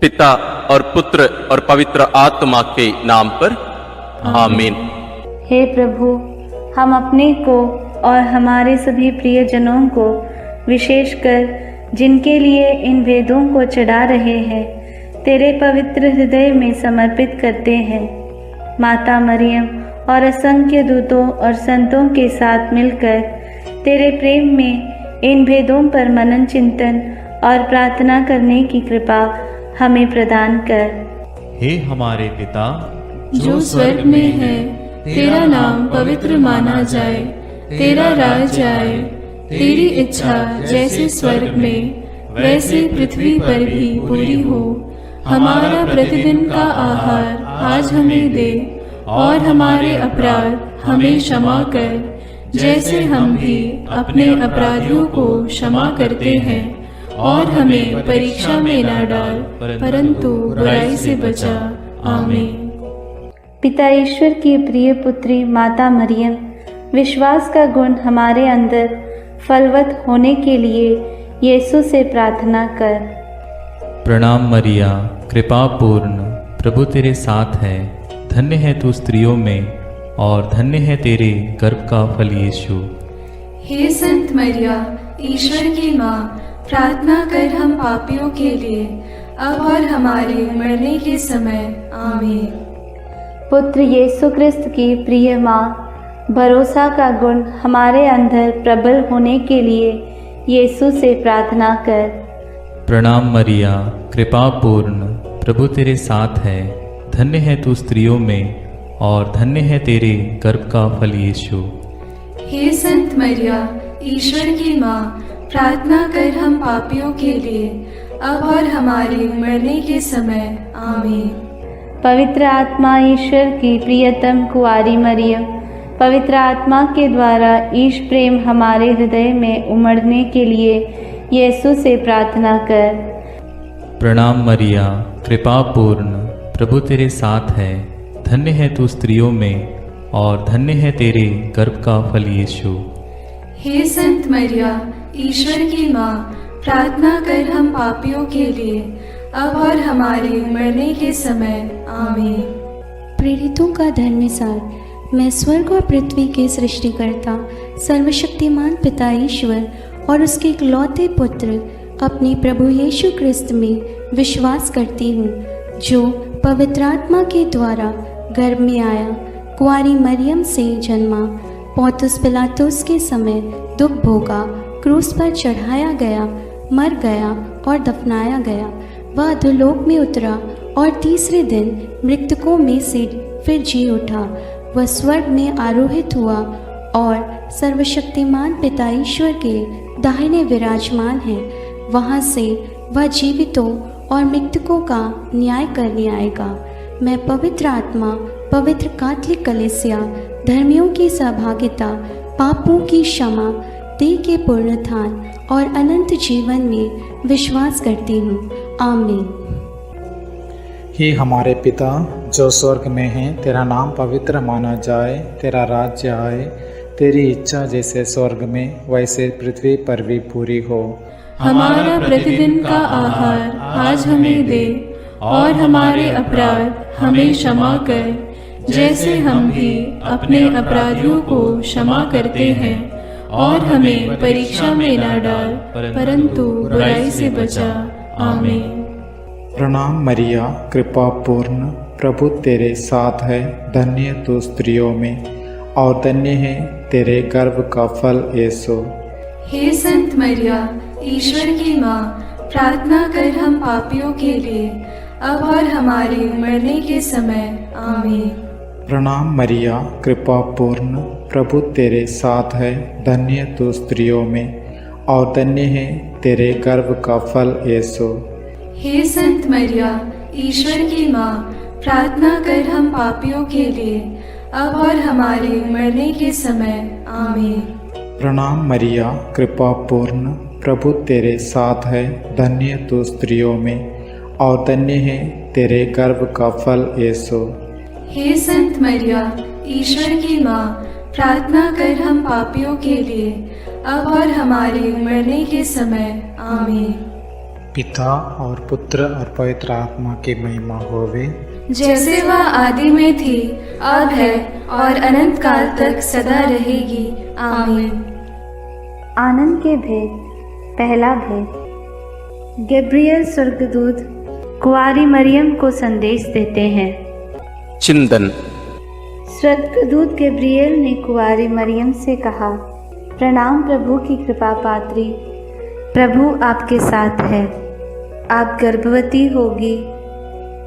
पिता और पुत्र और पवित्र आत्मा के नाम पर आमीन। हे प्रभु, हम अपने को और हमारे सभी प्रियजनों को, विशेषकर जिनके लिए इन वेदों को चढ़ा रहे हैं, तेरे पवित्र हृदय में समर्पित करते हैं। माता मरियम और असंख्य दूतों और संतों के साथ मिलकर तेरे प्रेम में इन भेदों पर मनन चिंतन और प्रार्थना करने की कृपा हमें प्रदान कर। हे हमारे पिता जो स्वर्ग में है, तेरा नाम पवित्र माना जाए, तेरा राज आए, तेरी इच्छा जैसे स्वर्ग में वैसे पृथ्वी पर भी पूरी हो। हमारा प्रतिदिन का आहार आज हमें दे, और हमारे अपराध हमें क्षमा कर, जैसे हम भी अपने अपराधियों को क्षमा करते हैं, और हमें परीक्षा में न डाल, परंतु बुराई से बचा। आमीन। पिता ईश्वर की प्रिय पुत्री माता मरियम, विश्वास का गुण हमारे अंदर फलवत होने के लिए यीशु से प्रार्थना कर। प्रणाम मरिया, कृपा पूर्ण, प्रभु तेरे साथ है। धन्य है तू स्त्रियों में, और धन्य है तेरे गर्भ का फल यीशु। हे संत मरिया, ईश्वर की माँ, प्रार्थना कर हम पापियों के लिए, अब और हमारे मरने के समय। आमीन। पुत्र यीशु क्रिस्त की प्रिय माँ, भरोसा का गुण हमारे अंदर प्रबल होने के लिए यीशु से प्रार्थना कर। प्रणाम मरिया, कृपा पूर्ण, प्रभु तेरे साथ है। धन्य है तू स्त्रियों में, और धन्य है तेरे गर्भ का फल यीशु। हे संत मरिया, ईश्वर की माँ, प्रार्थना कर हम पापियों के लिए, अब और हमारे मरने के समय। आमीन। पवित्र आत्मा ईश्वर की प्रियतम कुंवारी मरियम, पवित्र आत्मा के द्वारा ईश प्रेम हमारे हृदय में उमड़ने के लिए यीशु से प्रार्थना कर। प्रणाम मरिया, कृपा पूर्ण, प्रभु तेरे साथ है। धन्य है तू स्त्रियों में, और धन्य है तेरे गर्भ का फल यीशु। हे संत मरिया, ईश्वर की माँ, प्रार्थना कर हम पापियों के लिए, अब और हमारे मरने के समय। आमीन। प्रेरितों का धर्मसार। मैं स्वर्ग और पृथ्वी के सृष्टिकर्ता सर्वशक्तिमान पिता ईश्वर और उसके इकलौते पुत्र अपने प्रभु यीशु क्रिस्त में विश्वास करती हूँ, जो पवित्र आत्मा के द्वारा गर्भ में आया, कुंवारी मरियम से जन्मा, पौंतुस पिलातुस के समय दुख भोगा, क्रूस पर चढ़ाया गया, मर गया और दफनाया गया। वह अधोलोक में उतरा और तीसरे दिन मृतकों में से फिर जी उठा। वह स्वर्ग में आरोहित हुआ और सर्वशक्तिमान पिता ईश्वर के दाहिने विराजमान है। वहाँ से वह जीवितों और मृतकों का न्याय करने आएगा। मैं पवित्र आत्मा, पवित्र कैथोलिक कलीसिया, धर्मियों की सहभागिता, पापों की क्षमा, देह के पुनरुत्थान और अनंत जीवन में विश्वास करती हूँ। आमीन। हे हमारे पिता जो स्वर्ग में है, तेरा नाम पवित्र माना जाए, तेरा राज्य आए, तेरी इच्छा जैसे स्वर्ग में वैसे पृथ्वी पर भी पूरी हो। हमारा प्रतिदिन का आहार आज हमें दे, और हमारे अपराध हमें क्षमा कर, जैसे हम भी अपने अपराधियों को क्षमा करते हैं, और हमें परीक्षा में न डाल, परंतु बुराई से बचा। आमीन। प्रणाम मरिया, कृपा पूर्ण, प्रभु तेरे साथ है। धन्य तू स्त्रियों में, और धन्य है तेरे गर्भ का फल यीशु। हे संत मरिया, ईश्वर की माँ, प्रार्थना कर हम पापियों के लिए, अब और हमारे मरने के समय। आमीन। प्रणाम मरिया, कृपा पूर्ण, प्रभु तेरे साथ है। धन्य तू स्त्रियों में, और धन्य है तेरे गर्भ का फल यीशु। हे संत मरिया, ईश्वर की माँ, प्रार्थना कर हम पापियों के लिए, अब और हमारे मरने के समय। आमीन। प्रणाम मरिया, कृपा पूर्ण, प्रभु तेरे साथ है। धन्य तू स्त्रियों में, और धन्य है तेरे गर्भ का फल यीशु। हे संत मरिया, ईश्वर की माँ, प्रार्थना कर हम पापियों के लिए, अब और हमारे मरने के समय। आमीन। पिता और पुत्र और पवित्र आत्मा की महिमा होवे, जैसे वह आदि में थी, अब है और अनंत काल तक सदा रहेगी। आमीन। आनंद के भेद। पहला भेद। गैब्रियल स्वर्गदूत कुंवारी मरियम को संदेश देते हैं। चिंतन। स्वर्गदूत गैब्रियल ने कुंवारी मरियम से कहा, प्रणाम प्रभु की कृपा पात्री, प्रभु आपके साथ है। आप गर्भवती होगी,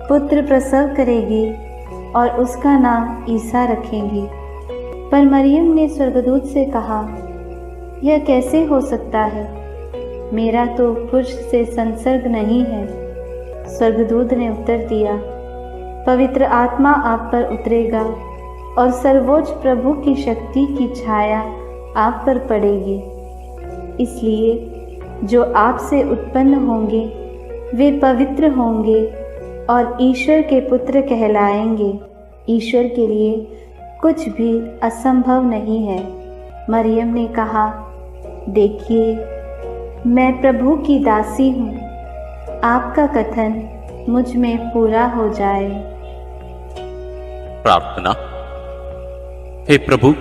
पुत्र प्रसव करेगी और उसका नाम ईसा रखेंगी। पर मरियम ने स्वर्गदूत से कहा, यह कैसे हो सकता है? मेरा तो पुरुष से संसर्ग नहीं है। स्वर्गदूत ने उत्तर दिया, पवित्र आत्मा आप पर उतरेगा और सर्वोच्च प्रभु की शक्ति की छाया आप पर पड़ेगी। इसलिए जो आपसे उत्पन्न होंगे वे पवित्र होंगे और ईश्वर के पुत्र कहलाएंगे। ईश्वर के लिए कुछ भी असंभव नहीं है। मरियम ने कहा, देखिए, मैं प्रभु की दासी हूँ, आपका कथन मुझ में पूरा हो जाए। प्रार्थना। हे प्रभु,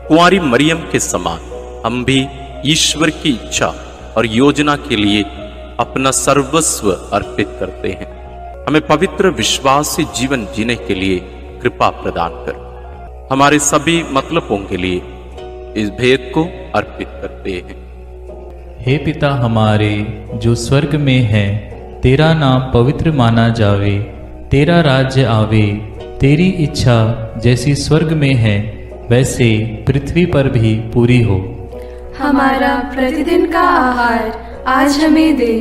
कुंवारी मरियम के समान हम भी ईश्वर की इच्छा और योजना के लिए अपना सर्वस्व अर्पित करते हैं। हमें पवित्र विश्वास से जीवन जीने के लिए कृपा प्रदान कर। हमारे सभी मतलबों के लिए इस भेद को अर्पित करते हैं। हे पिता हमारे जो स्वर्ग में है, तेरा नाम पवित्र माना जावे, तेरा राज्य आवे, तेरी इच्छा जैसी स्वर्ग में है वैसे पृथ्वी पर भी पूरी हो। हमारा प्रतिदिन का आहार आज हमें दे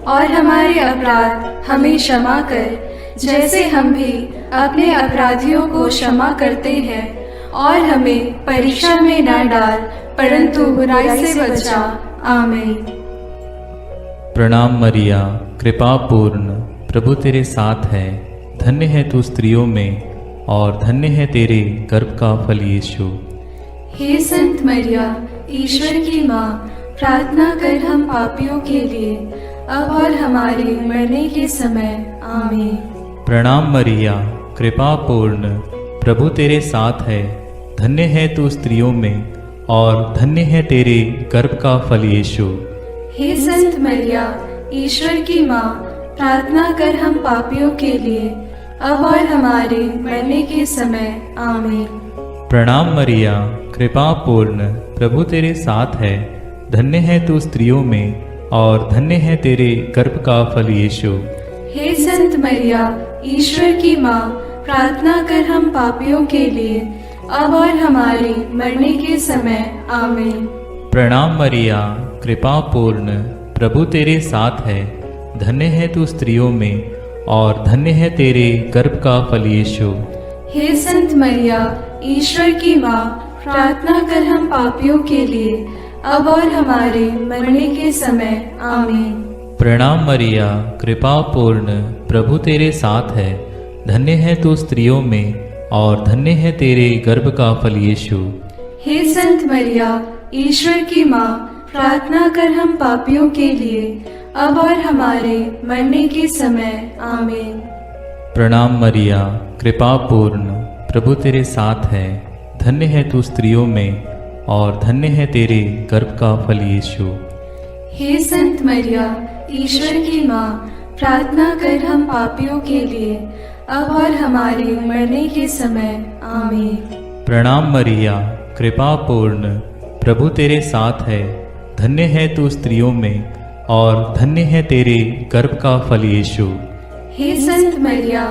और हमारे अपराध हमें क्षमा कर, जैसे हम भी अपने अपराधियों को क्षमा करते हैं, और हमें परीक्षा में न डाल परंतु बुराई से बचा। आमीन। प्रणाम मरिया, कृपा पूर्ण, प्रभु तेरे साथ है। धन्य है तू स्त्रियों में और धन्य है तेरे गर्भ का फल यीशु। हे संत मरिया, ईश्वर की माँ, प्रार्थना कर हम पापियों के लिए, अब और हमारे मरने के समय। आमीन। प्रणाम मरिया, कृपा पूर्ण, प्रभु तेरे साथ है। धन्य है तू स्त्रियों में और धन्य है तेरे गर्भ का फल यीशु। हे संत मरिया, ईश्वर की माँ, प्रार्थना कर हम पापियों के लिए, अब और हमारे मरने के समय। आमीन। प्रणाम मरिया, कृपा पूर्ण, प्रभु तेरे साथ है। धन्य है तू स्त्रियों में और धन्य है तेरे गर्भ का फल यीशु। हे संत मरिया, ईश्वर की माँ, प्रार्थना कर हम पापियों के लिए, अब और हमारे मरने के समय। आमीन। प्रणाम मरिया, कृपा पूर्ण, प्रभु तेरे साथ है। धन्य है तू स्त्रियों में और धन्य है तेरे गर्भ का फल यीशु। हे संत मरिया, ईश्वर की माँ, प्रार्थना कर हम पापियों के लिए, अब और हमारे मरने के समय। आमीन। प्रणाम मरिया, कृपा पूर्ण, प्रभु तेरे साथ है। धन्य है तू स्त्रियों में और धन्य है तेरे गर्भ का फल यीशु। हे संत मरिया, ईश्वर की माँ, प्रार्थना कर हम पापियों के लिए, अब और हमारे मरने के समय। आमीन। प्रणाम मरिया, कृपा पूर्ण, प्रभु तेरे साथ है। धन्य है तू स्त्रियों में और धन्य है तेरे गर्भ का फल यीशु। हे संत मरिया, ईश्वर की माँ, प्रार्थना कर हम पापियों के लिए, अब और हमारे मरने के समय। आमीन। प्रणाम मरिया, कृपा पूर्ण, प्रभु तेरे साथ है। धन्य है तू स्त्रियों में और धन्य है तेरे गर्भ का फल यीशु। हे संत मरिया,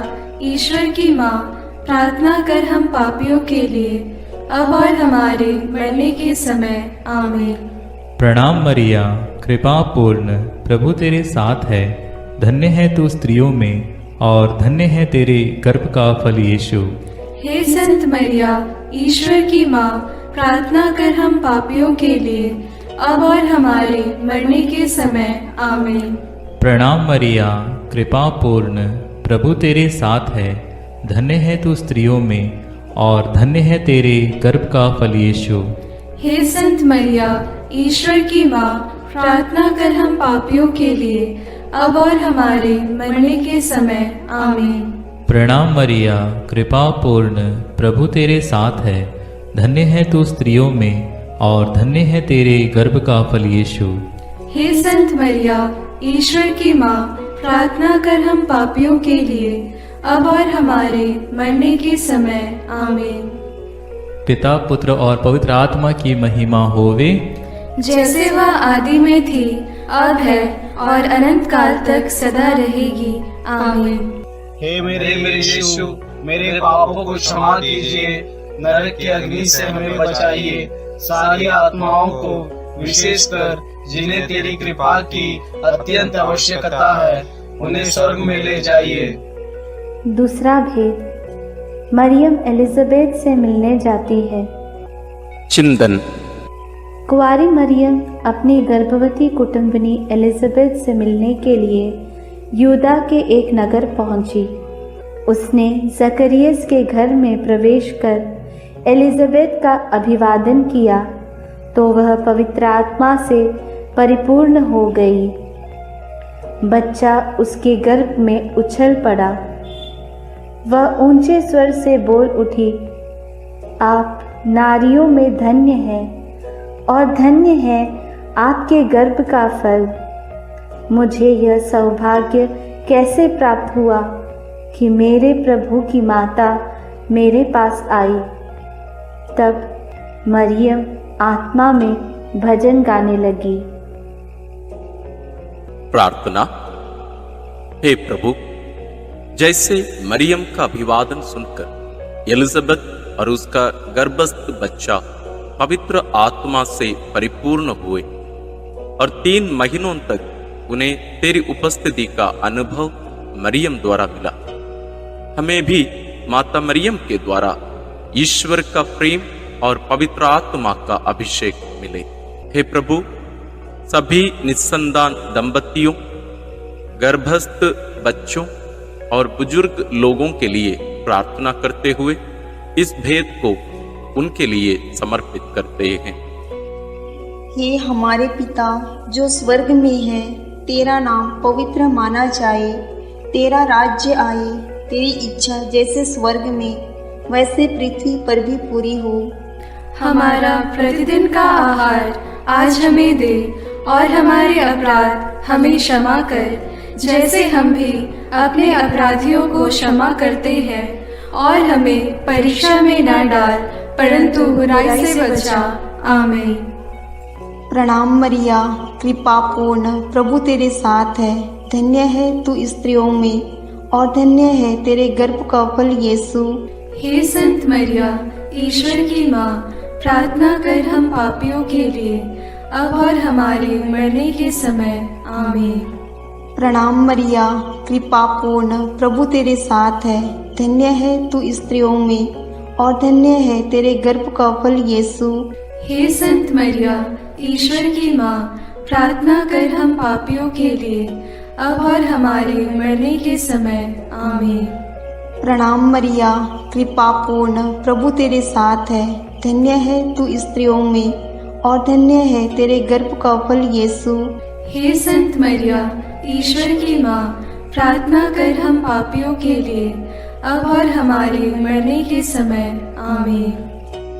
ईश्वर की माँ, प्रार्थना कर हम पापियों के लिए, अब और हमारे मरने के समय। आमीन। प्रणाम मरिया, कृपा पूर्ण, प्रभु तेरे साथ है। धन्य है तू स्त्रियों में और धन्य है तेरे गर्भ का फल यीशु। हे संत मरिया, ईश्वर की माँ, प्रार्थना कर हम पापियों के लिए, अब और हमारे मरने के समय। आमीन। प्रणाम मरिया, कृपा पूर्ण, प्रभु तेरे साथ है। धन्य है तू स्त्रियों में और धन्य है तेरे गर्भ का फल यीशु। हे संत मरिया, ईश्वर की माँ, प्रार्थना कर हम पापियों के लिए, अब और हमारे मरने के समय आमीन। प्रणाम मरिया, कृपा पूर्ण, प्रभु तेरे साथ है। धन्य है तू स्त्रियों में और धन्य है तेरे गर्भ का फल यीशु। हे संत मरिया, ईश्वर की माँ, प्रार्थना कर हम पापियों के लिए, अब और हमारे मरने के समय आमीन। पिता, पुत्र और पवित्र आत्मा की महिमा होवे, जैसे वह आदि में थी, अब है और अनंत काल तक सदा रहेगी आमीन। हे मेरे यीशु, मेरे पापों को क्षमा कीजिए, नरक की अग्नि से हमें बचाइए, सारी आत्माओं को, विशेषकर जिन्हें तेरी कृपा की अत्यंत आवश्यकता है, उन्हें स्वर्ग में ले जाइए। दूसरा भेद, मरियम एलिजाबेथ से मिलने जाती है। चिंतन। कुंवारी मरियम अपनी गर्भवती कुटुंबनी एलिजाबेथ से मिलने के लिए यूदा के एक नगर पहुंची। उसने जकरियस के घर में प्रवेश कर एलिजाबेथ का अभिवादन किया तो वह पवित्र आत्मा से परिपूर्ण हो गई। बच्चा उसके गर्भ में उछल पड़ा। वह ऊंचे स्वर से बोल उठी, आप नारियों में धन्य हैं और धन्य है आपके गर्भ का फल। मुझे यह सौभाग्य कैसे प्राप्त हुआ कि मेरे प्रभु की माता मेरे पास आई। तब मरियम आत्मा में भजन गाने लगी। प्रार्थना। हे प्रभु, जैसे मरियम का अभिवादन सुनकर एलिजाबेथ और उसका गर्भस्थ बच्चा पवित्र आत्मा से परिपूर्ण हुए और 3 महीनों तक उन्हें तेरी उपस्थिति का अनुभव मरियम द्वारा मिला, हमें भी माता मरियम के द्वारा ईश्वर का प्रेम और पवित्र आत्मा का अभिषेक मिले। हे प्रभु, सभी निस्संतान दंपतियों, गर्भस्थ बच्चों और बुजुर्ग लोगों के लिए प्रार्थना करते हुए इस भेद को उनके लिए समर्पित करते हैं। हे हमारे पिता जो स्वर्ग में है, तेरा नाम पवित्र माना जाए, तेरा राज्य आए, तेरी इच्छा जैसे स्वर्ग में वैसे पृथ्वी पर भी पूरी हो। हमारा प्रतिदिन का आहार आज हमें दे और हमारे अपराध हमें क्षमा कर, जैसे हम भी अपने अपराधियों को क्षमा करते हैं, और हमें परीक्षा में न डाल परंतु बुराई से बचा। आमीन। प्रणाम मरिया, कृपा पूर्ण, प्रभु तेरे साथ है। धन्य है तू स्त्रियों में और धन्य है तेरे गर्भ का फल यीशु। हे संत मरिया, ईश्वर की माँ, प्रार्थना कर हम पापियों के लिए, अब और हमारे मरने के समय। आमीन। प्रणाम मरिया, कृपा पूर्ण, प्रभु तेरे साथ है। धन्य है तू स्त्रियों में और धन्य है तेरे गर्भ का फल यीशु। हे संत मरिया, ईश्वर की माँ, प्रार्थना कर हम पापियों के लिए, अब और हमारे मरने के समय। आमीन। प्रणाम मरिया, कृपा पूर्ण, प्रभु तेरे साथ है। धन्य है तू स्त्रियों में और धन्य है तेरे गर्भ का फल यीशु। हे संत मरिया, ईश्वर की माँ, प्रार्थना कर हम पापियों के लिए, अब और हमारे मरने के समय। आमीन।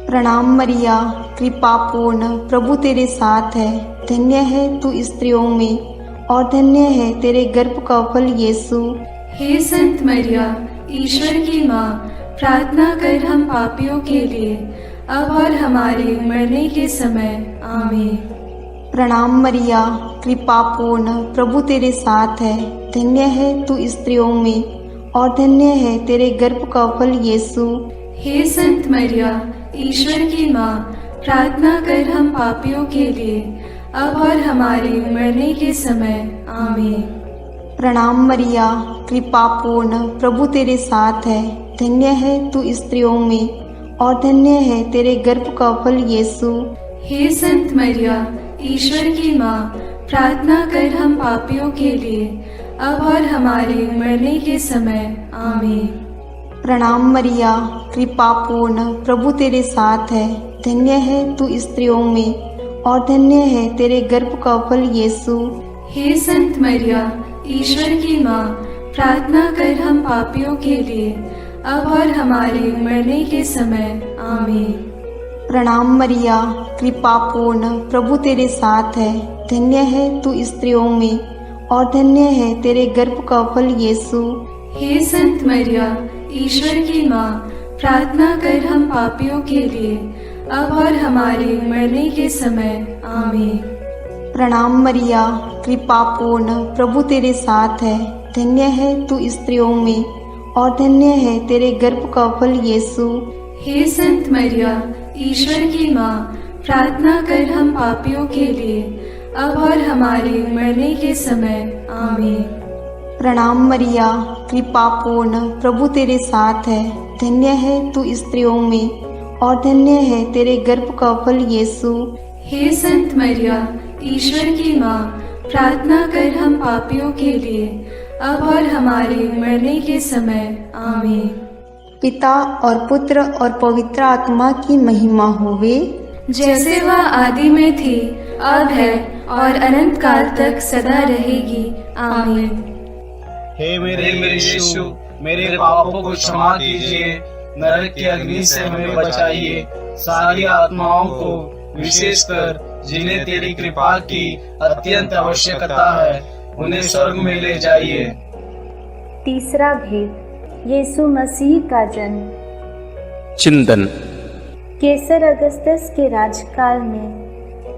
प्रणाम मरिया, कृपा पूर्ण, प्रभु तेरे साथ है। धन्य है तू स्त्रियों में और धन्य है तेरे गर्भ का फल यीशु। हे संत मरिया, ईश्वर की माँ, प्रार्थना कर हम पापियों के लिए, अब और हमारे मरने के समय। आमीन। प्रणाम मरिया, कृपा पूर्ण, प्रभु तेरे साथ है। धन्य है तू स्त्रियों में और धन्य है तेरे गर्भ का फल यीशु। हे संत मरिया, ईश्वर की माँ, प्रार्थना कर हम पापियों के लिए, अब और हमारे मरने के समय। आमीन। प्रणाम मरिया, कृपा पूर्ण, प्रभु तेरे साथ है। धन्य है तू स्त्रियों में और धन्य है तेरे गर्भ का फल यीशु। हे संत मरिया, ईश्वर की माँ, प्रार्थना कर हम पापियों के लिए, अब और हमारे मरने के समय। आमीन। प्रणाम मरिया, कृपा पूर्ण, प्रभु तेरे साथ है। धन्य है तू स्त्रियों में और धन्य है तेरे गर्भ का फल यीशु। हे संत मरिया, ईश्वर की माँ, प्रार्थना कर हम पापियों के लिए, अब और हमारे मरने के समय। आमीन। प्रणाम मरिया, कृपा पूर्ण, प्रभु तेरे साथ है। धन्य है तू स्त्रियों में और धन्य है तेरे गर्भ का फल यीशु। हे संत मरिया, ईश्वर की माँ, प्रार्थना कर हम पापियों के लिए, अब और हमारे मरने के समय। आमीन। प्रणाम मरिया, कृपा पूर्ण, प्रभु तेरे साथ है। धन्य है तू स्त्रियों में और धन्य है तेरे गर्भ का फल यीशु। हे संत मरिया, ईश्वर की माँ, प्रार्थना कर हम पापियों के लिए, अब और हमारे मरने के समय। आमीन। प्रणाम मरिया, कृपा पूर्ण, प्रभु तेरे साथ है। धन्य है तू स्त्रियों में और धन्य है तेरे गर्भ का फल यीशु। हे संत मरिया, ईश्वर की माँ, प्रार्थना कर हम पापियों के लिए, अब और हमारे मरने के समय। आमीन। पिता और पुत्र और पवित्र आत्मा की महिमा होवे, जैसे वह आदि में थी, अब है और अनंत काल तक सदा रहेगी। आमीन। हे मेरे यीशु, मेरे पापों को क्षमा कीजिए, नरक की अग्नि से हमें बचाइए, सारी आत्माओं को, विशेषकर जिन्हें तेरी कृपा की अत्यंत आवश्यकता है, उन्हें स्वर्ग में ले जाइए। तीसरा भेद, यीशु मसीह का जन्म। चिंतन। केसर अगस्तस के राजकाल में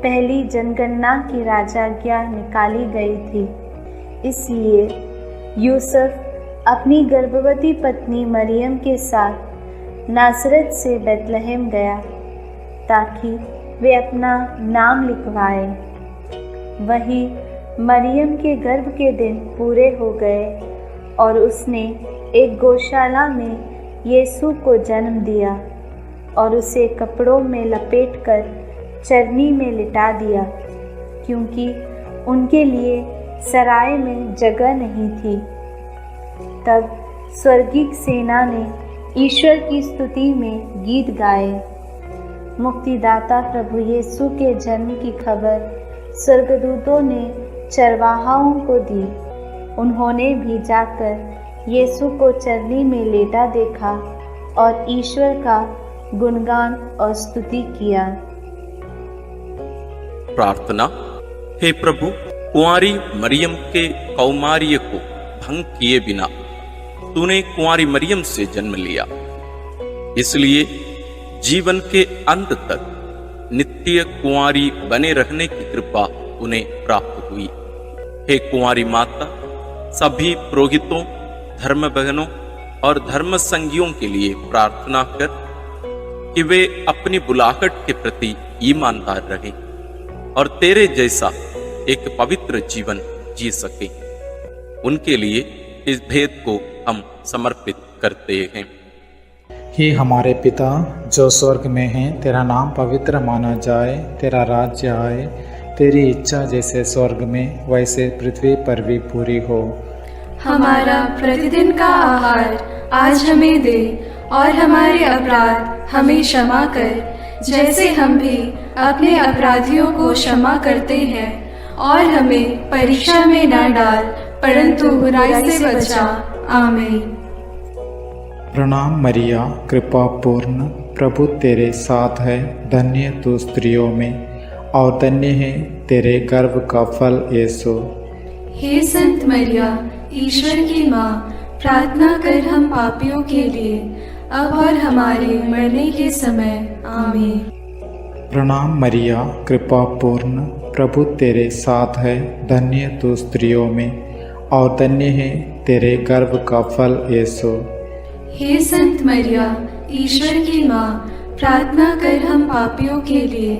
पहली जनगणना की राजाज्ञा निकाली गई थी। इसलिए यूसुफ अपनी गर्भवती पत्नी मरियम के साथ नासरत से बेतलहम गया ताकि वे अपना नाम लिखवाए। वहीं मरियम के गर्भ के दिन पूरे हो गए और उसने एक गौशाला में यीशु को जन्म दिया और उसे कपड़ों में लपेटकर चरनी में लिटा दिया, क्योंकि उनके लिए सराय में जगह नहीं थी। तब स्वर्गीय सेना ने ईश्वर की स्तुति में गीत गाए। मुक्तिदाता प्रभु यीशु के जन्म की खबर स्वर्गदूतों ने चरवाहाओं को दी। उन्होंने भी जाकर यीशु को चरनी में लेटा देखा और ईश्वर का गुणगान और स्तुति किया। प्रार्थना। हे प्रभु, कुंवारी मरियम के कौमार्य को भंग किए बिना तूने कुंवारी मरियम से जन्म लिया, इसलिए जीवन के अंत तक नित्य कुंवारी बने रहने की कृपा उन्हें प्राप्त हुई। हे कुंवारी माता, सभी पुरोहितों, धर्म बहनों और धर्म संगियों के लिए प्रार्थना कर कि वे अपनी बुलाहट के प्रति ईमानदार रहें और तेरे जैसा एक पवित्र जीवन जी सके। उनके लिए इस भेद को हम समर्पित करते हैं। हे हमारे पिता जो स्वर्ग में है, तेरा नाम पवित्र माना जाए, तेरा राज्य आए, तेरी इच्छा जैसे स्वर्ग में वैसे पृथ्वी पर भी पूरी हो। हमारा प्रतिदिन का आहार आज हमें दे और हमारे अपराध हमें क्षमा कर, जैसे हम भी अपने अपराधियों को क्षमा करते हैं, और हमें परीक्षा में न डाल, परंतु बुराई से बचा। आमीन। प्रणाम मरिया, कृपा पूर्ण, प्रभु तेरे साथ है। धन्य तू स्त्रियों में और धन्य है तेरे गर्भ का फल यीशु। हे संत मरिया, ईश्वर की माँ, प्रार्थना कर हम पापियों के लिए, अब और हमारे मरने के समय। आमीन। प्रणाम मरिया, कृपा पूर्ण, प्रभु तेरे साथ है। धन्य तू स्त्रियों में और धन्य है तेरे गर्भ का फल यीशु। हे संत मरिया, ईश्वर की माँ, प्रार्थना कर हम पापियों के लिए,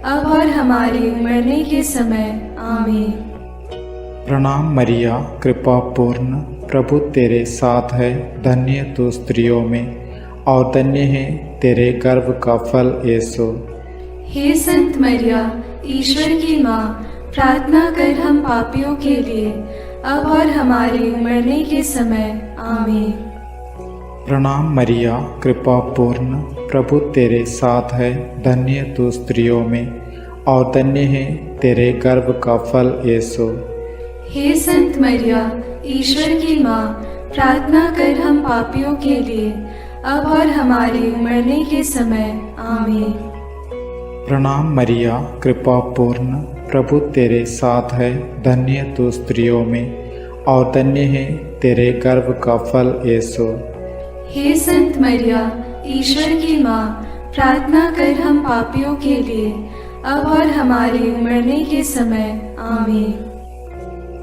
अब और हमारे मरने के समय। आमीन। प्रणाम मरिया, कृपा पूर्ण, प्रभु तेरे साथ है। धन्य तू स्त्रियों में और धन्य है तेरे गर्भ का फल यीशु। हे संत मरिया, ईश्वर की माँ, प्रार्थना कर हम पापियों के लिए, अब और हमारे मरने के समय। आमीन। प्रणाम मरिया, कृपा पूर्ण, प्रभु तेरे साथ है। धन्य तू स्त्रियों में और धन्य है तेरे गर्भ का फल यीशु। हे संत मरिया, ईश्वर की माँ, प्रार्थना कर हम पापियों के लिए, अब और हमारे मरने के समय। आमीन। प्रणाम मरिया, कृपा पूर्ण, प्रभु तेरे साथ है, धन्य तू स्त्रियों में और धन्य है तेरे गर्भ का फल यीशु। हे संत मरिया, ईश्वर की माँ, प्रार्थना कर हम पापियों के लिए, अब और हमारे मरने के समय। आमीन।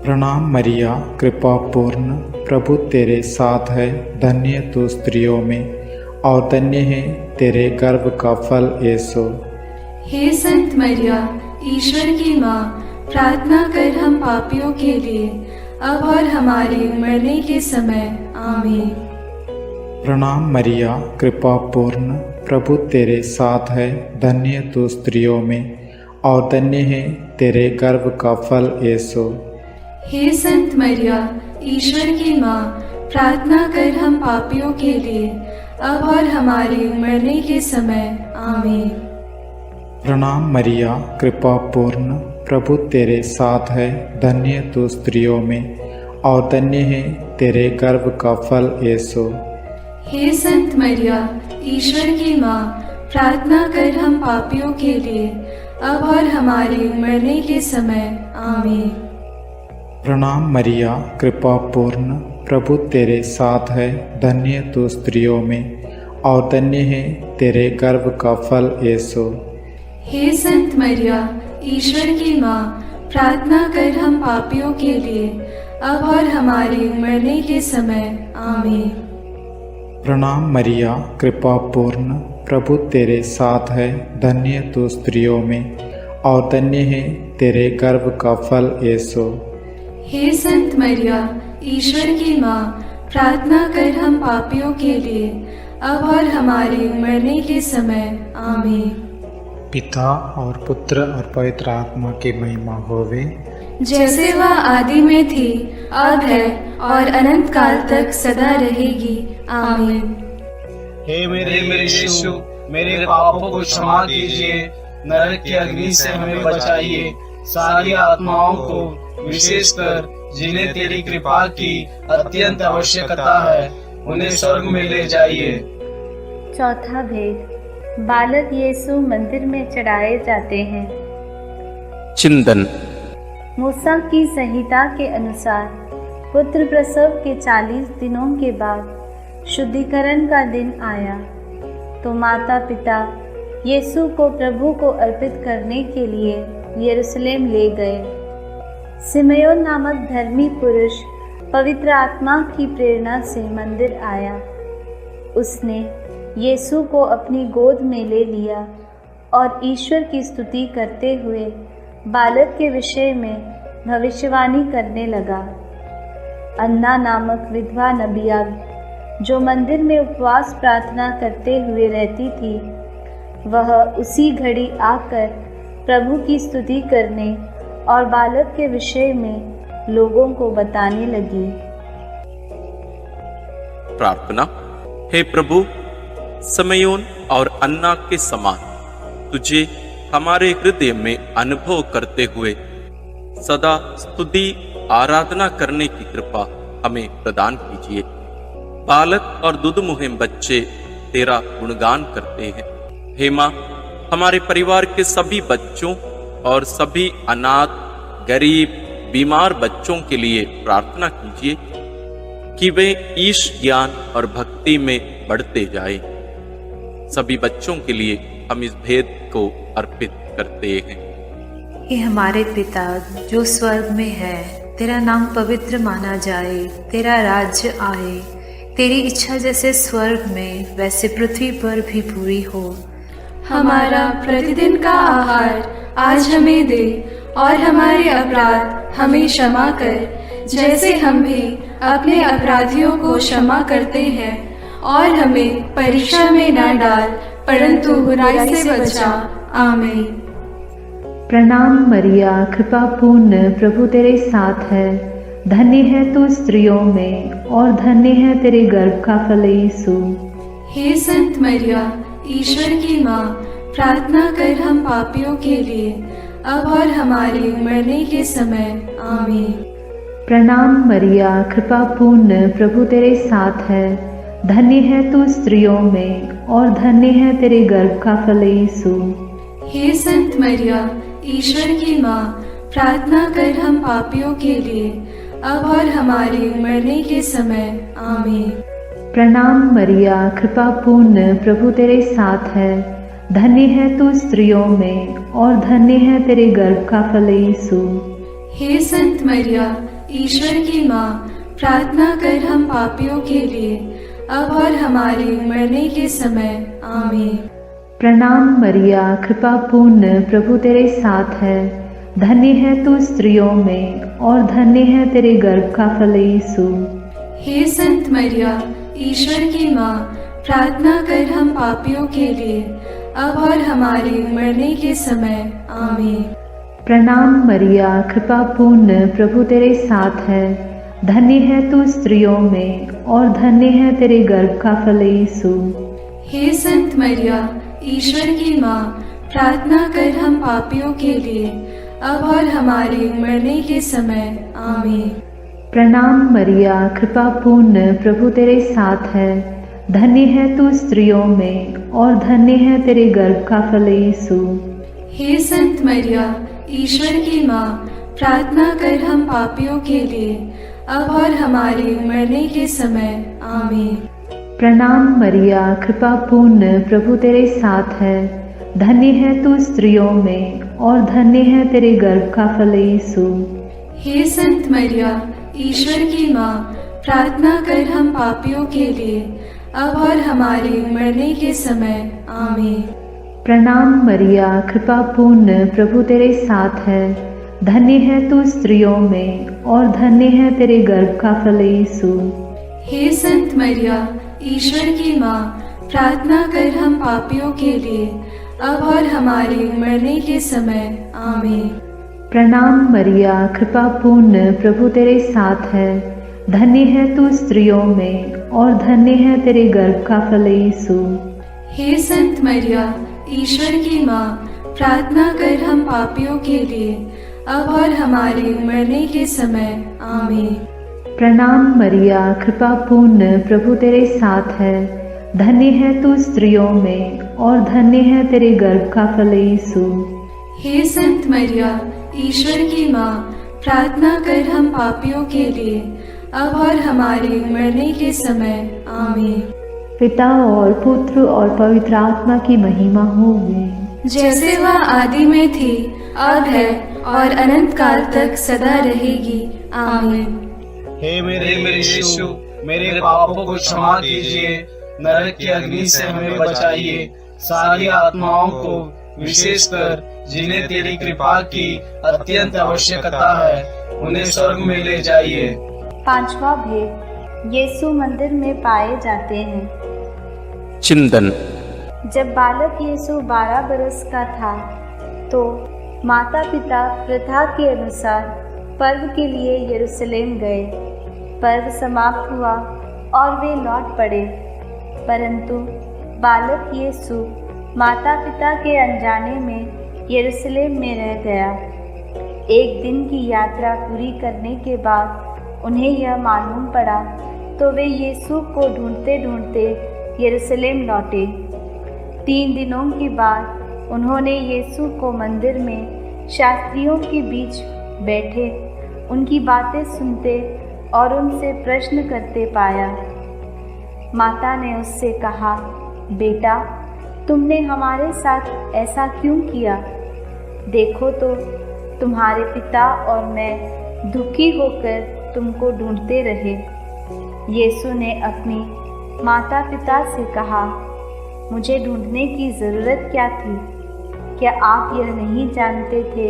प्रणाम मरिया, कृपा पूर्ण, प्रभु तेरे साथ है, धन्य तू स्त्रियों में और धन्य है तेरे गर्भ का फल यीशु। हे संत मरिया, ईश्वर की माँ, प्रार्थना कर हम पापियों के लिए, अब और हमारे मरने के समय। आमीन। प्रणाम मरिया, कृपा पूर्ण, प्रभु तेरे साथ है, धन्य तू स्त्रियों में और धन्य है तेरे गर्भ का फल यीशु। हे संत मरिया, ईश्वर की माँ, प्रार्थना कर हम पापियों के लिए, अब और हमारे मरने के समय। आमीन। प्रणाम मरिया, कृपा पूर्ण, प्रभु तेरे साथ है, धन्य तू स्त्रियों में और धन्य है तेरे गर्भ का फल यीशु। हे संत मरिया, ईश्वर की माँ, प्रार्थना कर हम पापियों के लिए, अब और हमारे मरने के समय। आमीन। प्रणाम मरिया, कृपा पूर्ण, प्रभु तेरे साथ है, धन्य तू स्त्रियों में और धन्य है तेरे गर्भ का फल यीशु। हे संत मरिया, ईश्वर की माँ, प्रार्थना कर हम पापियों के लिए, अब और हमारे मरने के समय। आमीन। प्रणाम मरिया, कृपा पूर्ण, प्रभु तेरे साथ है, धन्य तू स्त्रियों में और धन्य है तेरे गर्भ का फल यीशु। हे संत मरिया, ईश्वर की माँ, प्रार्थना कर हम पापियों के लिए, अब और हमारे मरने के समय। आमीन। पिता और पुत्र और पवित्र आत्मा की महिमा होवे, जैसे वह आदि में थी, अब है और अनंत काल तक सदा रहेगी। आमीन। हे मेरे यीशु, मेरे पापों को क्षमा कीजिए, नरक की अग्नि से हमें बचाइए, सारी आत्माओं को, विशेषकर जिन्हें तेरी कृपा की अत्यंत आवश्यकता है, उन्हें स्वर्ग में ले जाइए। चौथा भेद, बालक यीशु मंदिर में चढ़ाए जाते हैं। चिंतन। मूसा की संहिता के अनुसार पुत्र प्रसव के 40 दिनों के बाद शुद्धिकरण का दिन आया तो माता पिता यीशु को प्रभु को अर्पित करने के लिए यरूशलेम ले गए। सिमयोन नामक धर्मी पुरुष पवित्र आत्मा की प्रेरणा से मंदिर आया। उसने यीशु को अपनी गोद में ले लिया और ईश्वर की स्तुति करते हुए बालक के विषय में भविष्यवाणी करने लगा। अन्ना नामक विधवा नबिया जो मंदिर में उपवास प्रार्थना करते हुए रहती थी, वह उसी घड़ी आकर प्रभु की स्तुति करने और बालक के विषय में लोगों को बताने लगी। प्रार्थना। हे प्रभु, समयोन और अन्ना के समान तुझे हमारे हृदय में अनुभव करते हुए सदा स्तुति आराधना करने की कृपा हमें प्रदान कीजिए। बालक और दुधमुहे बच्चे तेरा गुणगान करते हैं। हे माँ, हमारे परिवार के सभी बच्चों और सभी अनाथ, गरीब, बीमार बच्चों के लिए प्रार्थना कीजिए कि वे ईश ज्ञान और भक्ति में बढ़ते जाएं। सभी बच्चों के लिए हम इस भेद को अर्पित करते हैं। हे हमारे पिता जो स्वर्ग में है, तेरा नाम पवित्र माना जाए, तेरा राज्य आए, तेरी इच्छा जैसे स्वर्ग में वैसे पृथ्वी पर भी पूरी हो। हमारा प्रतिदिन का आहार आज हमें दे और हमारे अपराध हमें क्षमा कर, जैसे हम भी अपने अपराधियों को क्षमा करते हैं, और हमें परीक्षा में न डाल परंतु बुराई से बचा। आमीन। प्रणाम मरिया, कृपा पूर्ण, प्रभु तेरे साथ है, धन्य है तू स्त्रियों में और धन्य है तेरे गर्भ का फल यीशु। हे संत मरिया, ईश्वर की माँ, प्रार्थना कर हम पापियों के लिए, अब और हमारे मरने के समय। आमीन। प्रणाम मरिया, कृपा पूर्ण, प्रभु तेरे साथ है। धन्य है तू स्त्रियों में और धन्य है तेरे गर्भ का फल यीशु। हे संत मरिया, ईश्वर की माँ, प्रार्थना कर हम पापियों के लिए, अब और हमारे मरने के समय। आमीन। प्रणाम मरिया, कृपा पूर्ण, प्रभु तेरे साथ है। धन्य है तू स्त्रियों में और धन्य है तेरे गर्भ का फल यीशु। हे संत मरिया, ईश्वर की माँ, प्रार्थना कर हम पापियों के लिए, अब और हमारे मरने के समय। आमीन। प्रणाम मरिया, कृपा पूर्ण, प्रभु तेरे साथ है। धन्य है तू स्त्रियों में और धन्य है तेरे गर्भ का फल यीशु। हे संत मरिया, ईश्वर की माँ, प्रार्थना कर हम पापियों के लिए, अब और हमारे मरने के समय। आमीन। प्रणाम मरिया, कृपा पूर्ण, प्रभु तेरे साथ है। धन्य है तू स्त्रियों में और धन्य है तेरे गर्भ का फल यीशु। हे संत मरिया, ईश्वर की माँ, प्रार्थना कर हम पापियों के लिए, अब और हमारे मरने के समय। आमीन। प्रणाम मरिया, कृपा पूर्ण, प्रभु तेरे साथ है। धन्य है तू स्त्रियों में और धन्य है तेरे गर्भ का फल यीशु। हे संत मरिया, ईश्वर की माँ, प्रार्थना कर हम पापियों के लिए, अब और हमारे मरने के समय। आमीन। प्रणाम मरिया, कृपा पूर्ण, प्रभु तेरे साथ है। धन्य है तू स्त्रियों में और धन्य है तेरे गर्भ का फल यीशु। हे संत मरिया, ईश्वर की माँ, प्रार्थना कर हम पापियों के लिए, अब और हमारे मरने के समय। आमीन। प्रणाम मरिया, कृपा पूर्ण, प्रभु तेरे साथ है। धन्य है तू स्त्रियों में और धन्य है तेरे गर्भ का फल यीशु। हे संत मरिया, ईश्वर की माँ, प्रार्थना कर हम पापियों के लिए, अब और हमारे मरने के समय। आमीन। प्रणाम मरिया, कृपा पूर्ण, प्रभु तेरे साथ है। धन्य है तू स्त्रियों में और धन्य है तेरे गर्भ का फल यीशु। हे संत मरिया, ईश्वर की माँ, प्रार्थना कर हम पापियों के लिए, अब और हमारे मरने के समय। आमीन। प्रणाम मरिया, कृपा पूर्ण, प्रभु तेरे साथ है। धन्य है तू स्त्रियों में और धन्य है तेरे गर्भ का फल यीशु। हे संत मरिया, ईश्वर की माँ, प्रार्थना कर हम पापियों के लिए, अब और हमारे मरने के समय। आमीन। पिता और पुत्र और पवित्र आत्मा की महिमा होगी, जैसे वह आदि में थी, अब है और अनंत काल तक सदा रहेगी। आमीन। हे मेरे यीशु, मेरे पापों को क्षमा कीजिए, नरक की अग्नि से हमें बचाइए, सारी आत्माओं को, विशेषकर जिन्हें तेरी कृपा की अत्यंत आवश्यकता है, उन्हें स्वर्ग में ले जाइए। पांचवा भेद, यीशु मंदिर में पाए जाते हैं। चिंतन। जब बालक यीशु 12 बरस का था तो माता पिता प्रथा के अनुसार पर्व के लिए यरूशलेम गए। पर्व समाप्त हुआ और वे लौट पड़े, परंतु बालक यीशु माता पिता के अनजाने में यरूशलेम में रह गया। एक दिन की यात्रा पूरी करने के बाद उन्हें यह मालूम पड़ा तो वे यीशु को ढूंढते ढूंढते यरूशलेम लौटे। 3 दिनों के बाद उन्होंने यीशु को मंदिर में शास्त्रियों के बीच बैठे उनकी बातें सुनते और उनसे प्रश्न करते पाया। माता ने उससे कहा, बेटा, तुमने हमारे साथ ऐसा क्यों किया? देखो तो तुम्हारे पिता और मैं दुखी होकर तुमको ढूंढते रहे। यीशु ने अपनी माता पिता से कहा, मुझे ढूंढने की ज़रूरत क्या थी? क्या आप यह नहीं जानते थे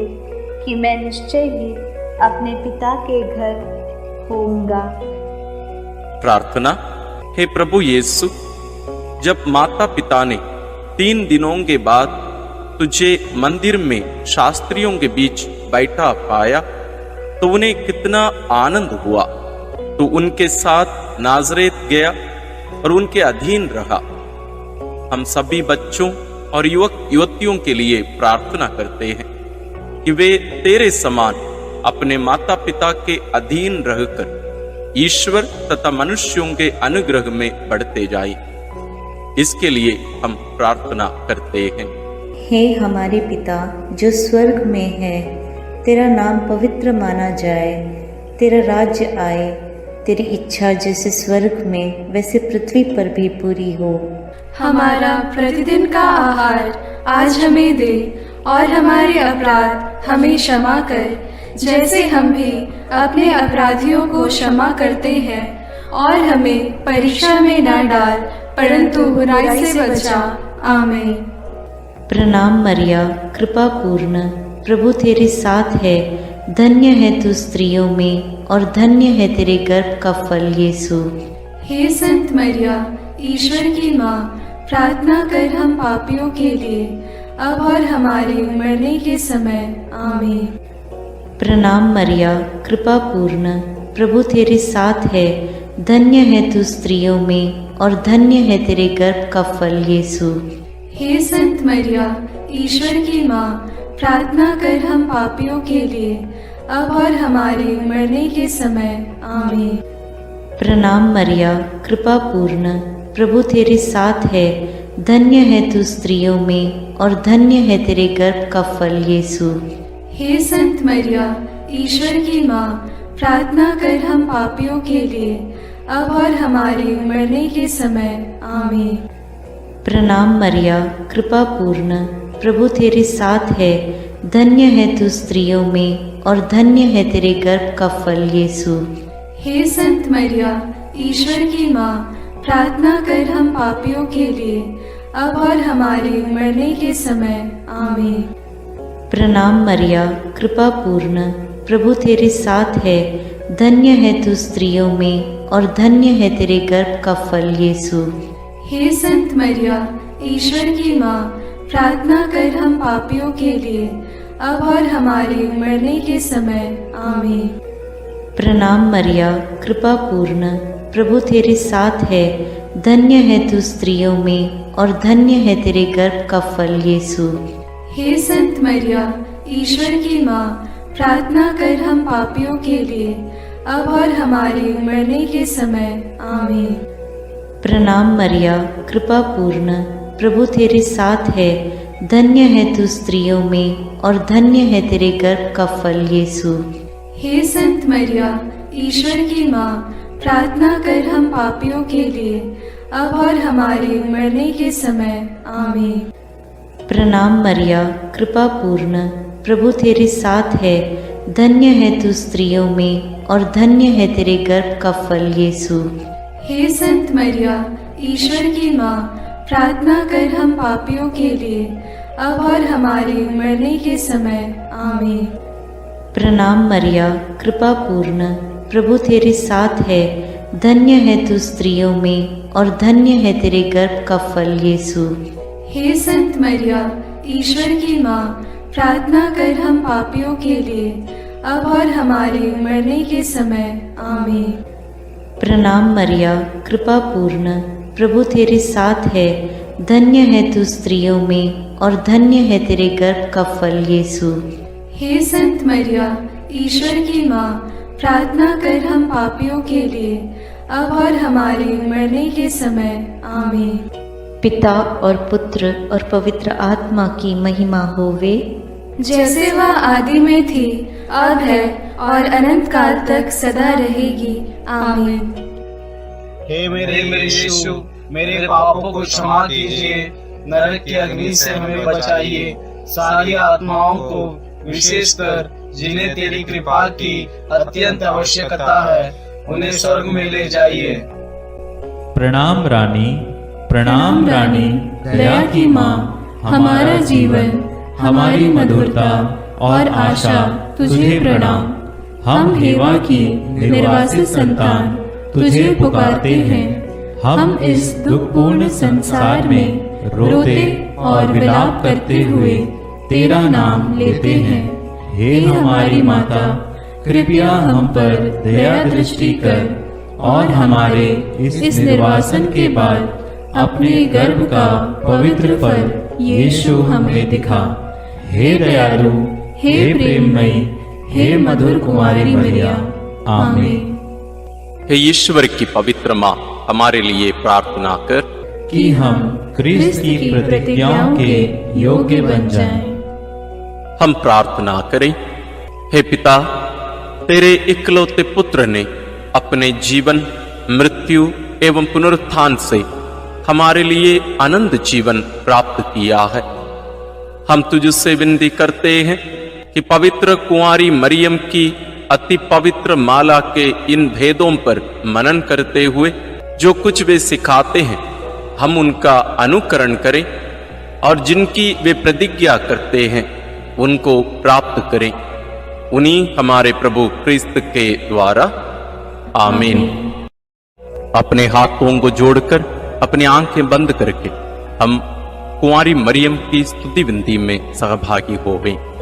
कि मैं निश्चय ही अपने पिता के घर होऊंगा? प्रार्थना। हे प्रभु यीशु, जब माता पिता ने 3 दिनों के बाद तुझे मंदिर में शास्त्रियों के बीच बैठा पाया तो उन्हें कितना आनंद हुआ। तो उनके साथ नाज़रेत गया और उनके अधीन रहा। हम सभी बच्चों और युवक युवतियों के लिए प्रार्थना करते हैं कि वे तेरे समान अपने माता पिता के अधीन रहकर ईश्वर तथा मनुष्यों के अनुग्रह में बढ़ते जाए। इसके लिए हम प्रार्थना करते हैं। हे हमारे पिता जो स्वर्ग में है, तेरा नाम पवित्र माना जाए, तेरा राज्य आए, तेरी इच्छा जैसे स्वर्ग में वैसे पृथ्वी पर भी पूरी हो। हमारा प्रतिदिन का आहार आज हमें दे, और हमारे अपराध हमें क्षमा कर, जैसे हम भी अपने अपराधियों को क्षमा करते हैं, और हमें परीक्षा में न डाल, परंतु बुराई से बचा। आमीन। प्रणाम मरिया, कृपा पूर्ण, प्रभु तेरे साथ है, धन्य है तू स्त्रियों में और धन्य है तेरे गर्भ का फल यीशु। हे संत मरिया, ईश्वर की माँ, प्रार्थना कर हम पापियों के लिए, अब और हमारे मरने के समय। आमीन। प्रणाम मरिया, कृपा पूर्ण, प्रभु तेरे साथ है, धन्य है तू स्त्रियों में और धन्य है तेरे गर्भ का फल यीशु। हे संत मरिया, ईश्वर की माँ, प्रार्थना कर हम पापियों के लिए, अब और हमारे मरने के समय। आमीन। प्रणाम मरिया, कृपा पूर्ण, प्रभु तेरे साथ है, धन्य है तू स्त्रियों में और धन्य है तेरे गर्भ का फल यीशु। हे संत मरिया, ईश्वर की माँ, प्रार्थना कर हम पापियों के लिए, अब और हमारे मरने के समय। आमीन। प्रणाम मरिया, कृपा पूर्ण, प्रभु तेरे साथ है, धन्य है तू स्त्रियों में और धन्य है तेरे गर्भ का फल यीशु। हे संत मरिया, ईश्वर की माँ, प्रार्थना कर हम पापियों के लिए, अब और हमारे मरने के समय। आमीन। प्रणाम मरिया, कृपा पूर्ण, प्रभु तेरे साथ है, धन्य है तू स्त्रियों में और धन्य है तेरे गर्भ का फल यीशु। हे संत मरिया, ईश्वर की माँ, प्रार्थना कर हम पापियों के लिए, अब और हमारे मरने के समय। आमीन। प्रणाम मरिया, कृपा पूर्ण, प्रभु तेरे साथ है, धन्य है तू स्त्रियों में और धन्य है तेरे गर्भ का फल यीशु। हे संत मरिया, ईश्वर की माँ, प्रार्थना कर हम पापियों के लिए, अब और हमारे मरने के समय। आमीन। प्रणाम मरिया, कृपा पूर्ण, प्रभु तेरे साथ है, धन्य है तू स्त्रियों में और धन्य है तेरे गर्भ का फल यीशु। हे संत मरिया, ईश्वर की माँ, प्रार्थना कर हम पापियों के लिए, अब और हमारे मरने के समय। आमीन। प्रणाम मरिया, कृपा पूर्ण, प्रभु तेरे साथ है, धन्य है तू स्त्रियों में और धन्य है तेरे गर्भ का फल यीशु। हे संत मरिया, ईश्वर की माँ, प्रार्थना कर हम पापियों के लिए, अब और हमारे मरने के समय। आमीन। प्रणाम मरिया, कृपा पूर्ण, प्रभु तेरे साथ है, धन्य है तू स्त्रियों में और धन्य है तेरे गर्भ का फल यीशु। हे संत मरिया, ईश्वर की माँ, प्रार्थना कर हम पापियों के लिए, अब और हमारे मरने के समय। आमीन। प्रणाम मरिया, कृपा पूर्ण, प्रभु तेरे साथ है, धन्य है तू स्त्रियों में और धन्य है तेरे गर्भ का फल यीशु। हे संत मरिया, ईश्वर की माँ, प्रार्थना कर हम पापियों के लिए, अब और हमारे मरने के समय। आमीन। पिता और पुत्र और पवित्र आत्मा की महिमा होवे, जैसे वह आदि में थी, अब है और अनंत काल तक सदा रहेगी। आमीन। हे मेरे यीशु, मेरे पापों को क्षमा कीजिए, नरक की अग्नि से हमें बचाइए, सारी आत्माओं को, विशेषकर जिन्हें तेरी कृपा की अत्यंत आवश्यकता है, उन्हें स्वर्ग में ले जाइए। प्रणाम रानी, प्रणाम रानी, दया की माँ, हमारा जीवन, हमारी मधुरता और आशा तुझे प्रणाम। हम हेवा की निर्वासित संतान तुझे पुकारते हैं। हम इस दुखपूर्ण संसार में रोते और विलाप करते हुए तेरा नाम लेते हैं। हे हमारी माता, कृपया हम पर दया दृष्टि कर और हमारे इस निर्वासन के बाद अपने गर्भ का पवित्र फल यीशु हमें दिखा। हे दयालु, हे प्रेममयी, हे मधुर कुमारी मरिया। आमीन। हे ईश्वर की पवित्र माँ, हमारे लिए प्रार्थना कर कि हम क्रिस्त की प्रतिज्ञाओं के योग्य बन जाएं। हम प्रार्थना करें। हे पिता, तेरे इकलौते पुत्र ने अपने जीवन, मृत्यु एवं पुनरुत्थान से हमारे लिए अनंत जीवन प्राप्त किया है। हम तुझसे विनती करते हैं कि पवित्र कुंवारी मरियम की अति पवित्र माला के इन भेदों पर मनन करते हुए जो कुछ वे सिखाते हैं, हम उनका अनुकरण करें और जिनकी वे प्रतिज्ञा करते हैं उनको प्राप्त करें। उन्हीं हमारे प्रभु क्रिस्त के द्वारा। आमीन। अपने हाथों को जोड़कर अपनी आंखें बंद करके हम कुंवारी मरियम की स्तुति विनती में सहभागी होवें।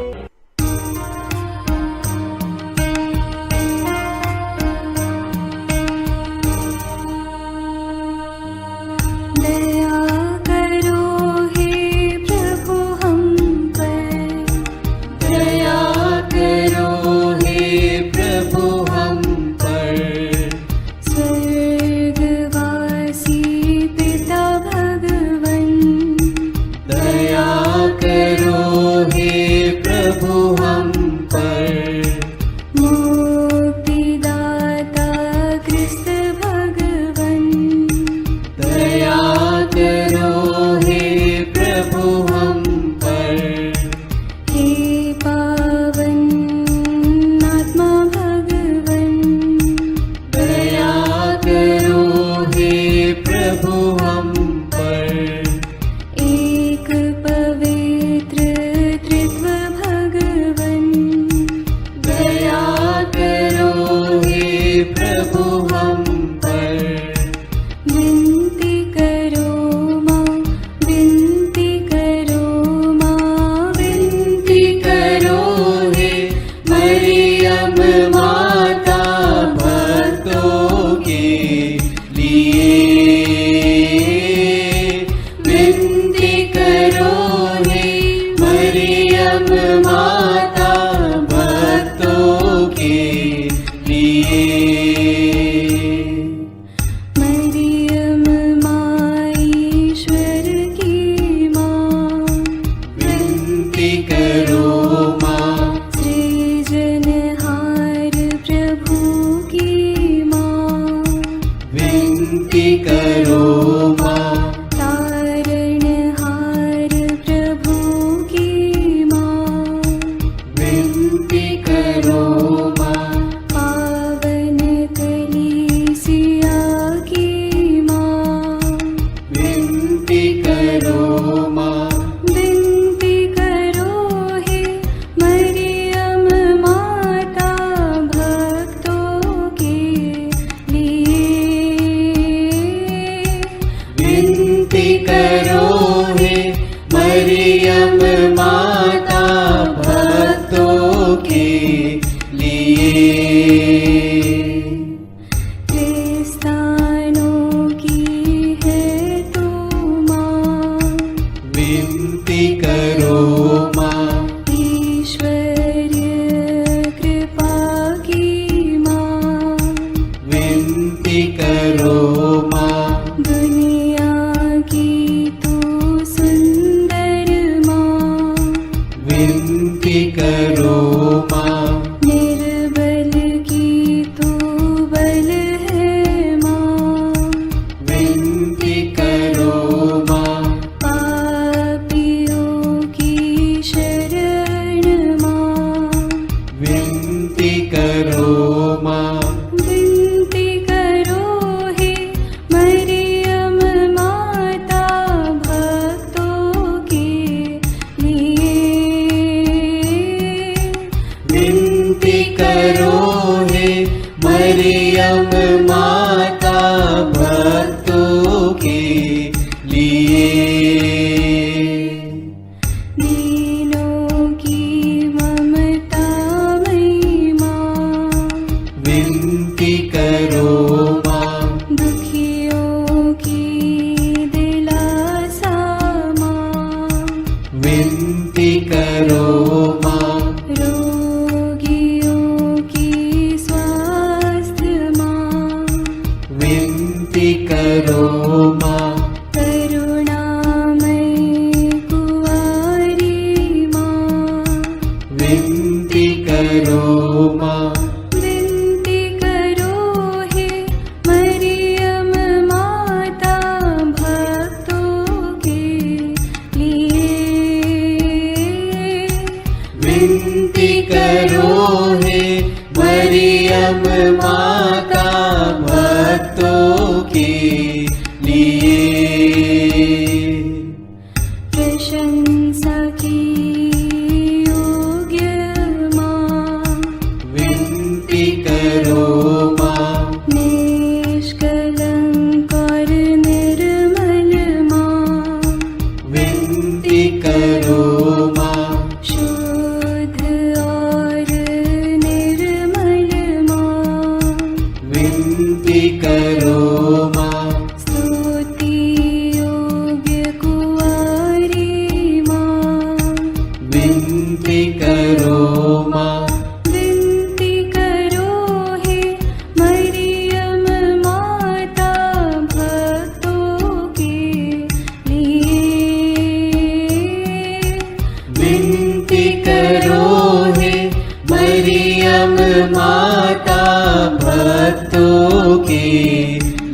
करो माँ, दुनिया की तू करो माँ। करुणामयी कुंवारी माँ, विनती करो माँ। विनती करो हे मरियम माता भक्तों के लिए। विनती करो हे मरियम माता भक्तों के लिए। प्रशंसा की योग्य माँ, विनती करो माँ। निष्कलंक और निर्मल माँ, विनती करो माँ। शुद्ध और निर्मल माँ, विनती करो माँ। स्तुति योग्य कुंवारी माँ, विनती करो माँ। विनती करो हे मरियम माता भक्तों के लिए। विनती करो हे मरियम माता भक्तों के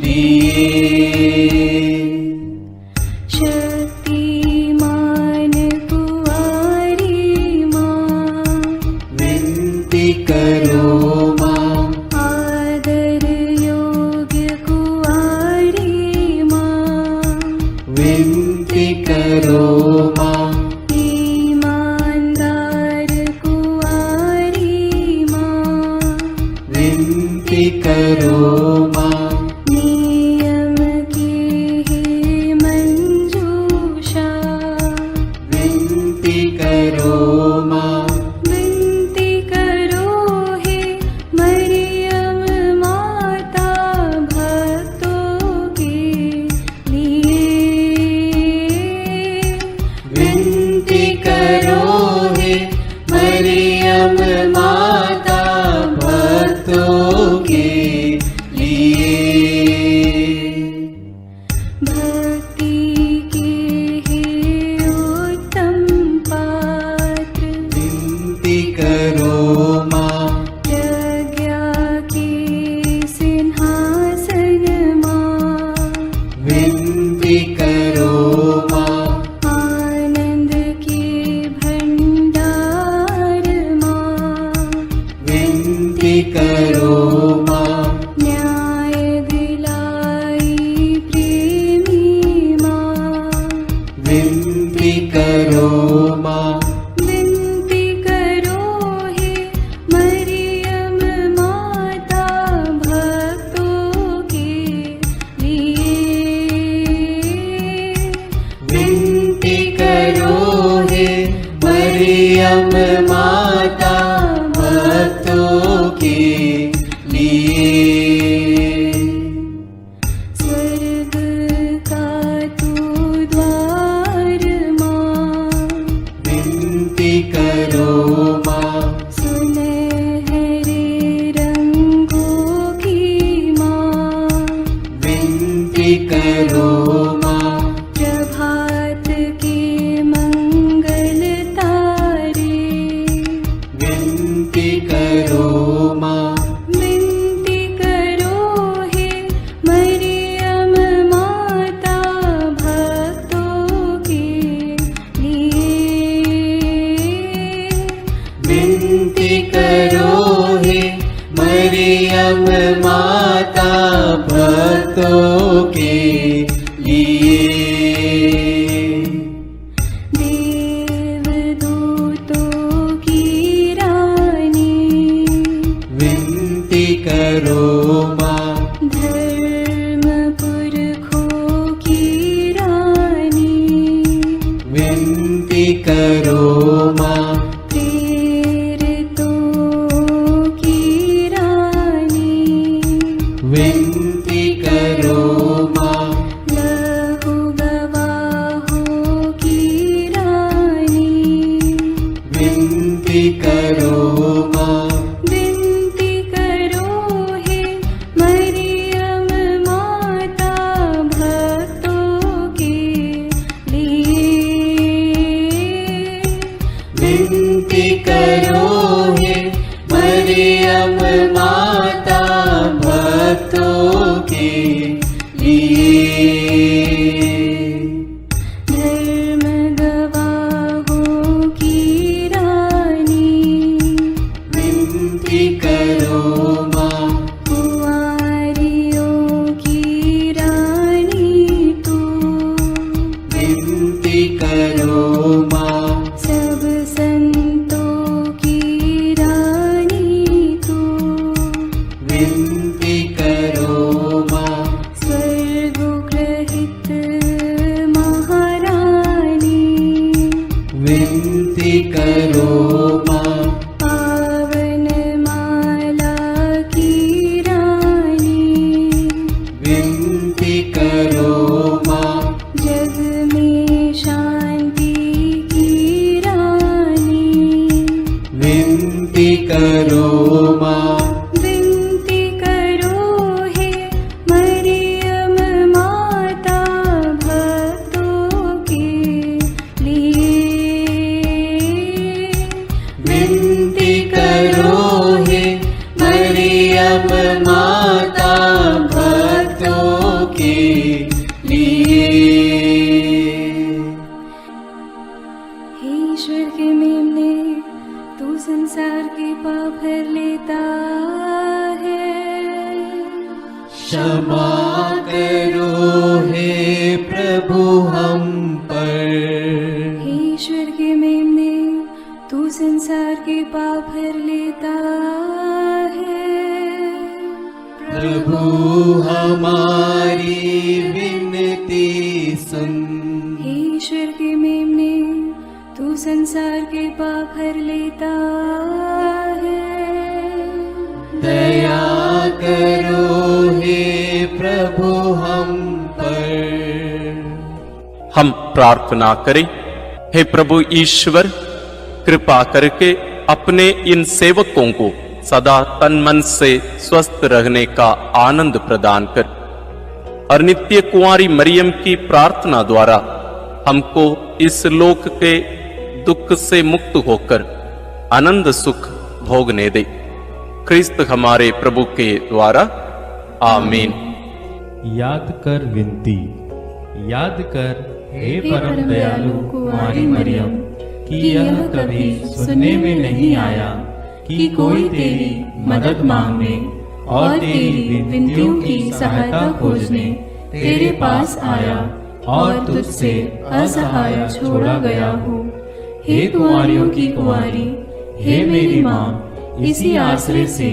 लिए। शक्तिमान कुंवारी माँ, विनती करो माँ। आदर योग्य कुंवारी माँ, विनती करो माँ। ईमानदार कुंवारी माँ, विनती करो माँ। नियम की हे मंजूषा, विनती करो माँ। विनती करो हे मरियम माता भक्तों के लिए। विनती करो हे मरियम माता भक्तों के लिए। भक्ति के हे उत्तम पात्र, विनती करो माँ। प्रज्ञा के सिंहासन माँ, विनती करो माँ। आनंद के भंडार माँ, विनती करो माँ। न्याय दिलाई प्रेमी माँ, विनती करो माँ। विनती करो हे मरियम माता भक्तों के लिए। विनती करो हे मरियम माता भक्तों के लिए। स्वर्ग का तू द्वार माँ, विनती करो माँ। सुनहरे रंगों की माँ, विनती करो माँ। प्रभात के मंगल तारे, विनती करो माँ। विनती करो हे मरियम माता भक्तों के लिए। विनती करो हे मरियम माता भक्तों के लिए। देवदूतों की रानी, विनती करो माँ। धर्म पुरखों की रानी, विनती करो माँ। प्रेरितों की रानी, विनती करो माँ। विनती करो माँ। पावन माला की रानी, विनती करो माँ। जग में शांति की रानी, विनती करो माँ। विनती करो हे मरियम माता भक्तों के लिए। विनती करो हे मरियम माता भक्तों के लिए। हे ईश्वर के मेमने, तू संसार के पाप हर लेता है। क्षमा करो हे प्रभु हम पर। हे ईश्वर के मेमने, तू संसार के पाप हर लेता है। प्रभु हमारी विनती सुन। हे ईश्वर के मेमने, तू संसार के पाप हर लेता है। दया करो हे प्रभु हम पर। हम प्रार्थना करें। हे प्रभु ईश्वर, कृपा करके अपने इन सेवकों को सदा तन मन से स्वस्थ रहने का आनंद प्रदान कर और नित्य कुंवारी मरियम की प्रार्थना द्वारा हमको इस लोक के दुख से मुक्त होकर आनंद सुख भोगने दे। क्रिस्त हमारे प्रभु के द्वारा आमीन। याद कर विनती। याद कर हे परम दयालु कुंवारी मरियम कि यह कभी सुनने में नहीं आया कि कोई तेरी मदद मांगने और तेरी विनतियों की सहायता खोजने तेरे पास आया और तुझसे असहाय छोड़ा गया हो। हे कुंवारियों की कुंवारी, हे मेरी माँ, इसी आश्रय से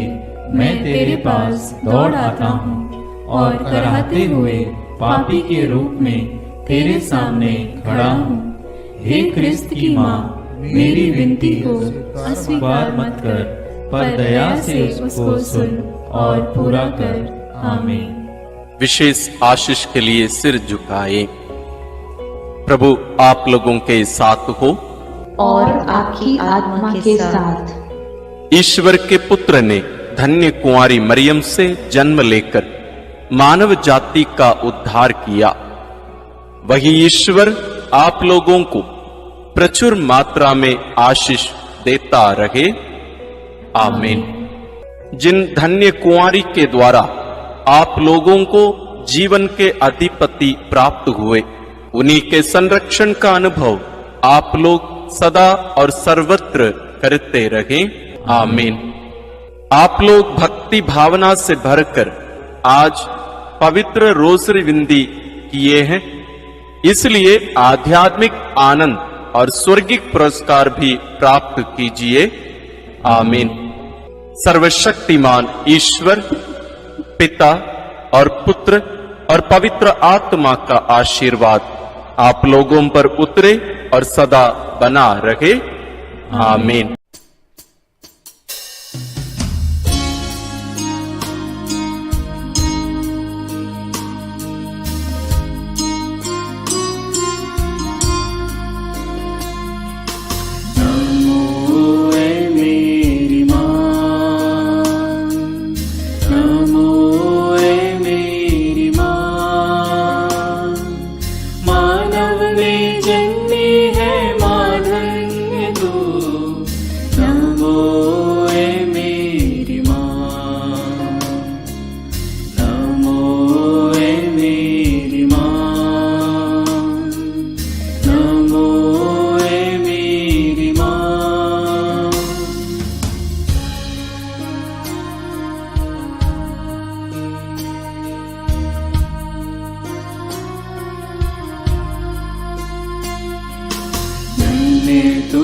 मैं तेरे पास दौड़ आता हूँ और कराहते हुए पापी के रूप में तेरे सामने खड़ा हूँ। हे क्रिस्त की माँ, मेरी विनती को अस्वीकार मत कर, पर दया से उसको सुन और पूरा कर। आमीन। विशेष आशीष के लिए सिर झुकाए। प्रभु आप लोगों के साथ हो और आपकी आत्मा के साथ। ईश्वर के पुत्र ने धन्य कुंवारी मरियम से जन्म लेकर मानव जाति का उद्धार किया। वही ईश्वर आप लोगों को प्रचुर मात्रा में आशीष देता रहे। आमीन। जिन धन्य कुंवारी के द्वारा आप लोगों को जीवन के अधिपति प्राप्त हुए, उन्हीं के संरक्षण का अनुभव आप लोग सदा और सर्वत्र करते रहें। आमीन। आप लोग भक्ति भावना से भरकर आज पवित्र रोसरी विनती किए हैं, इसलिए आध्यात्मिक आनंद और स्वर्गिक पुरस्कार भी प्राप्त कीजिए। आमीन। सर्वशक्तिमान ईश्वर पिता और पुत्र और पवित्र आत्मा का आशीर्वाद आप लोगों पर उतरे और सदा बना रहे। आमीन। तू